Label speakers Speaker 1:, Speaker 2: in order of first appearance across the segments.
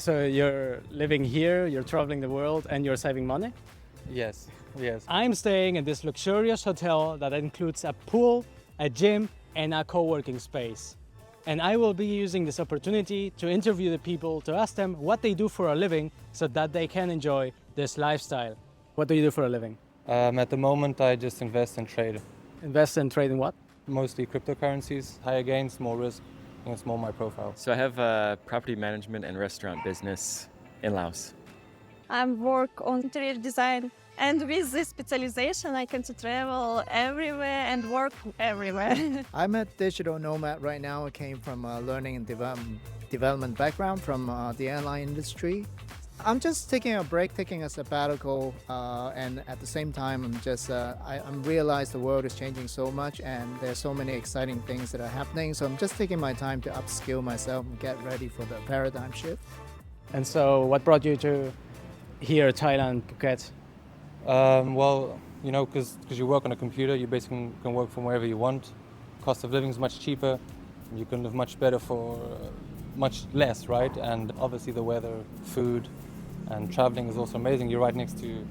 Speaker 1: So you're living here, you're traveling the world, and you're saving money?
Speaker 2: Yes, yes.
Speaker 1: I'm staying in this luxurious hotel that includes a pool, a gym, and a co-working space. And I will be using this opportunity to interview the people to ask them what they do for a living so that they can enjoy this lifestyle. What do you do for a living?
Speaker 2: At the moment, I just invest and trade.
Speaker 1: Invest and trade in what?
Speaker 2: Mostly cryptocurrencies, higher gains, more risk. And it's more my profile.
Speaker 3: So I have a property management and restaurant business in Laos.
Speaker 4: I work on interior design, and with this specialization I can travel everywhere and work everywhere.
Speaker 5: I'm a digital nomad right now. I came from a learning and development background from the airline industry. I'm just taking a break, taking a sabbatical, and at the same time, I'm realize the world is changing so much, and there's so many exciting things that are happening. So I'm just taking my time to upskill myself and get ready for the paradigm shift.
Speaker 1: And so what brought you to here, Thailand, Phuket?
Speaker 2: Well, you know, because you work on a computer, you basically can work from wherever you want. Cost of living is much cheaper. You can live much better for much less, right? And obviously the weather, food, and traveling is also amazing. You're right next to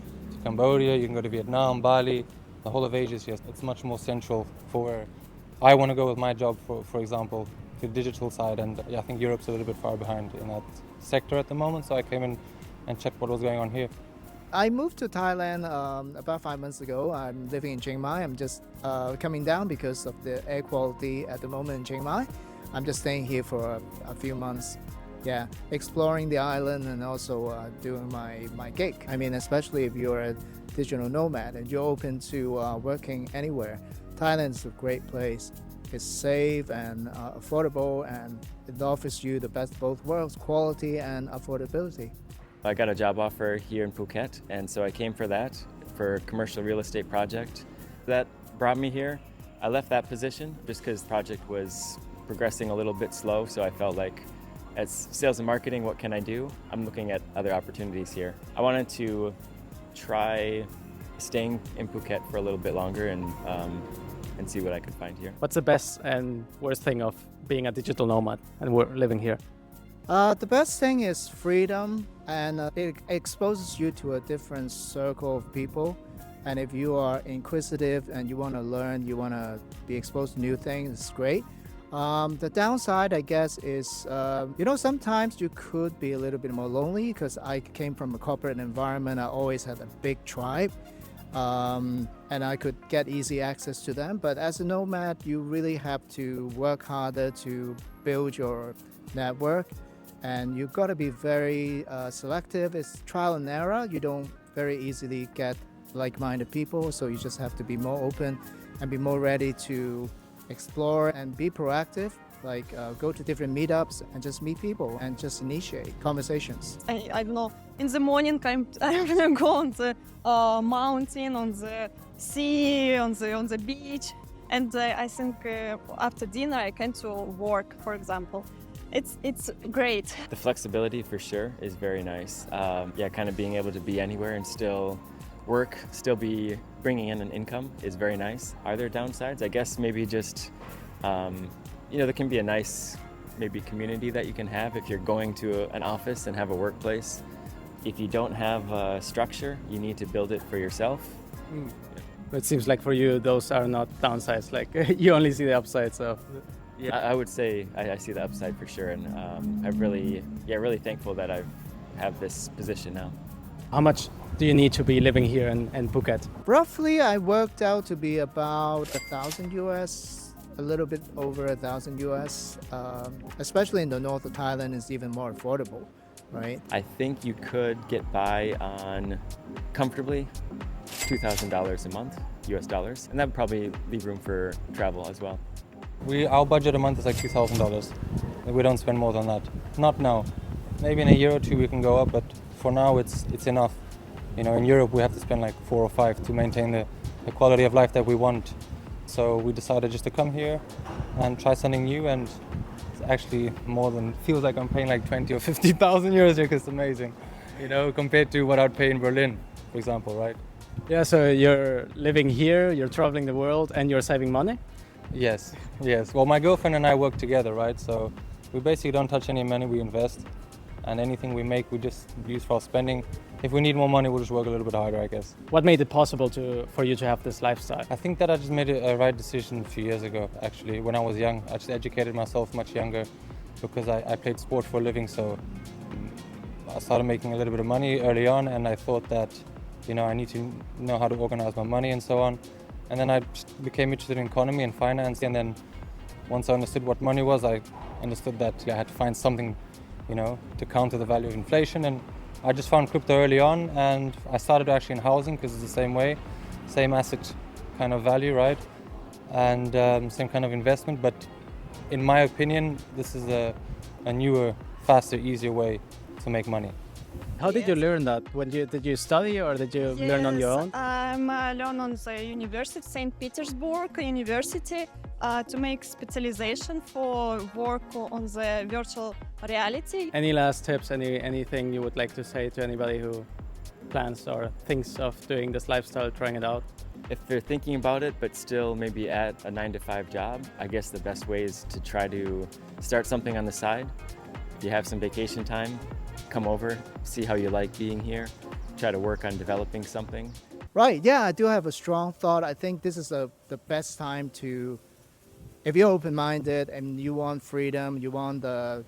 Speaker 2: Cambodia, you can go to Vietnam, Bali, the whole of Asia is just, it's much more central for where I want to go with my job, for example, the digital side. And yeah, I think Europe's a little bit far behind in that sector at the moment, so I came in and checked what was going on here.
Speaker 5: I moved to Thailand about 5 months ago. I'm living in Chiang Mai. I'm just coming down because of the air quality at the moment in Chiang Mai. I'm just staying here for a few months. Yeah, exploring the island and also doing my gig. I mean, especially if you're a digital nomad and you're open to working anywhere, Thailand is a great place. It's safe and affordable, and it offers you the best of both worlds, quality and affordability.
Speaker 3: I got a job offer here in Phuket, and so I came for that, for a commercial real estate project. That brought me here. I left that position just because the project was progressing a little bit slow, so I felt like as sales and marketing, what can I do? I'm looking at other opportunities here. I wanted to try staying in Phuket for a little bit longer and see what I could find here.
Speaker 1: What's the best and worst thing of being a digital nomad and living here?
Speaker 5: The best thing is freedom, and it exposes you to a different circle of people. And if you are inquisitive and you want to learn, you want to be exposed to new things, it's great. The downside, I guess, is, sometimes you could be a little bit more lonely because I came from a corporate environment. I always had a big tribe, and I could get easy access to them. But as a nomad, you really have to work harder to build your network, and you've got to be very selective. It's trial and error. You don't very easily get like-minded people, so you just have to be more open and be more ready to explore and be proactive, like go to different meetups and just meet people and just initiate conversations.
Speaker 4: I don't know, in the morning I'm gonna go on the mountain, on the sea, on the beach, and I think after dinner I can to work, for example. It's great.
Speaker 3: The flexibility for sure is very nice. Kind of being able to be anywhere and still work, still be bringing in an income is very nice. Are there downsides? I guess maybe just, there can be a nice maybe community that you can have if you're going to an office and have a workplace. If you don't have a structure, you need to build it for yourself.
Speaker 1: It seems like for you, those are not downsides, like you only see the upsides. So
Speaker 3: Yeah, I would say I see the upside for sure, and I'm really thankful that I have this position now.
Speaker 1: how much do you need to be living here in Phuket?
Speaker 5: Roughly, I worked out to be about 1,000 US, a little bit over 1,000 US. Especially in the north of Thailand, is even more affordable, right?
Speaker 3: I think you could get by on comfortably $2,000 a month, US dollars, and that would probably leave room for travel as well.
Speaker 2: Our budget a month is like $2,000. We don't spend more than that. Not now. Maybe in a year or two we can go up, but for now it's enough. You know, in Europe we have to spend like 4 or 5 to maintain the quality of life that we want. So we decided just to come here and try something new, and it's actually feels like I'm paying like 20 or 50,000 euros here, because it's amazing, you know, compared to what I'd pay in Berlin, for example, right?
Speaker 1: Yeah, so you're living here, you're traveling the world, and you're saving money?
Speaker 2: Yes. Well, my girlfriend and I work together, right? So we basically don't touch any money, we invest. and anything we make we just use for our spending. If we need more money, we'll just work a little bit harder, I guess.
Speaker 1: What made it possible for you to have this lifestyle?
Speaker 2: I think that I just made a right decision a few years ago, actually. When I was young, I just educated myself much younger because I played sport for a living, so I started making a little bit of money early on, and I thought that, I need to know how to organize my money and so on. And then I just became interested in economy and finance, and then once I understood what money was, I understood that I had to find something, to counter the value of inflation. And I just found crypto early on, and I started actually in housing because it's the same way, same asset kind of value, right? And same kind of investment. But in my opinion, this is a newer, faster, easier way to make money.
Speaker 1: How did you learn that? Did you study or did you learn on your own?
Speaker 4: I learned on the university, St. Petersburg University, to make specialization for work on the virtual reality.
Speaker 1: Any last tips, anything you would like to say to anybody who plans or thinks of doing this lifestyle, trying it out?
Speaker 3: If they're thinking about it, but still maybe at a 9-to-5 job, I guess the best way is to try to start something on the side. If you have some vacation time, come over, see how you like being here, try to work on developing something.
Speaker 5: Right, yeah, I do have a strong thought. I think this is the best time to, if you're open-minded and you want freedom, you want the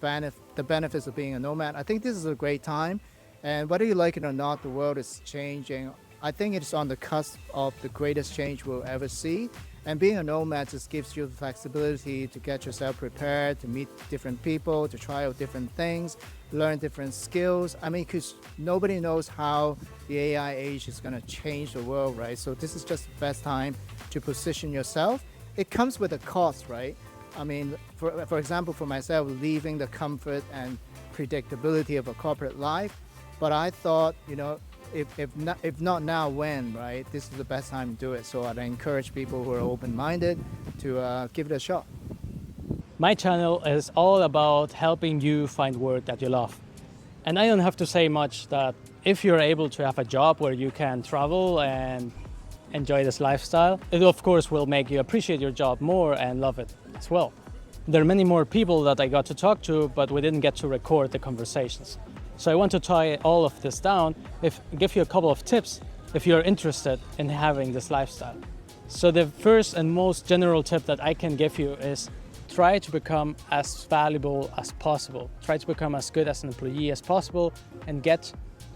Speaker 5: benefits of being a nomad, I think this is a great time. And whether you like it or not, the world is changing. I think it's on the cusp of the greatest change we'll ever see. And being a nomad just gives you the flexibility to get yourself prepared, to meet different people, to try out different things, learn different skills. I mean, because nobody knows how the AI age is going to change the world, right? So this is just the best time to position yourself. It comes with a cost, right? I mean, for example, for myself, leaving the comfort and predictability of a corporate life. But I thought, if not now, when, right? This is the best time to do it. So I'd encourage people who are open-minded to give it a shot.
Speaker 1: My channel is all about helping you find work that you love. And I don't have to say much that if you're able to have a job where you can travel and enjoy this lifestyle, it of course will make you appreciate your job more and love it as well. There are many more people that I got to talk to, but we didn't get to record the conversations. So I want to tie all of this down, give you a couple of tips if you're interested in having this lifestyle. So the first and most general tip that I can give you is try to become as valuable as possible. Try to become as good as an employee as possible and get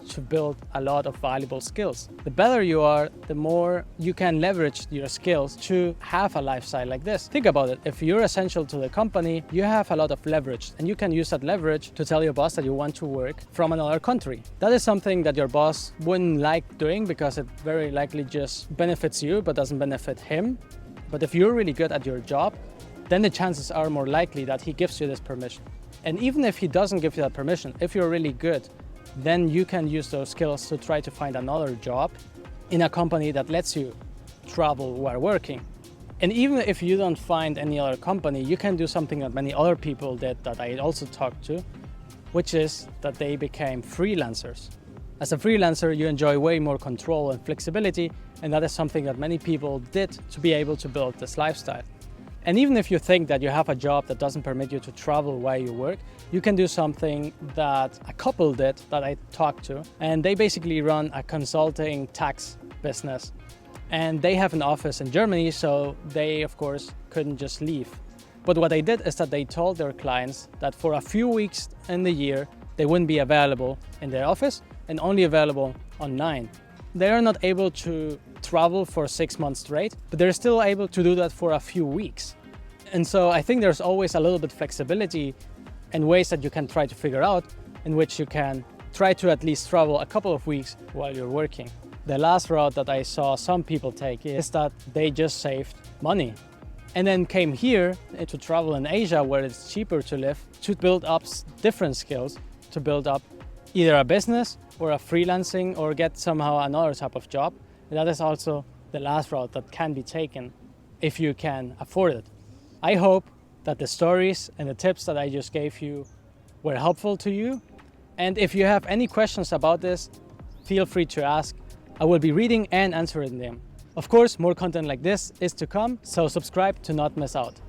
Speaker 1: to build a lot of valuable skills. The better you are, the more you can leverage your skills to have a lifestyle like this. Think about it. If you're essential to the company, you have a lot of leverage, and you can use that leverage to tell your boss that you want to work from another country. That is something that your boss wouldn't like doing because it very likely just benefits you but doesn't benefit him. But if you're really good at your job, then the chances are more likely that he gives you this permission. And even if he doesn't give you that permission, if you're really good, then you can use those skills to try to find another job in a company that lets you travel while working. And even if you don't find any other company, you can do something that many other people did that I also talked to, which is that they became freelancers. As a freelancer, you enjoy way more control and flexibility, and that is something that many people did to be able to build this lifestyle. And even if you think that you have a job that doesn't permit you to travel while you work, you can do something that a couple did that I talked to. And they basically run a consulting tax business. And they have an office in Germany, so they, of course, couldn't just leave. But what they did is that they told their clients that for a few weeks in the year, they wouldn't be available in their office and only available online. They are not able to travel for 6 months straight, but they're still able to do that for a few weeks. And so I think there's always a little bit flexibility and ways that you can try to figure out in which you can try to at least travel a couple of weeks while you're working. The last route that I saw some people take is that they just saved money and then came here to travel in Asia where it's cheaper to live, to build up different skills, to build up either a business or a freelancing or get somehow another type of job. And that is also the last route that can be taken if you can afford it. I hope that the stories and the tips that I just gave you were helpful to you. And if you have any questions about this, feel free to ask. I will be reading and answering them. Of course, more content like this is to come, so subscribe to not miss out.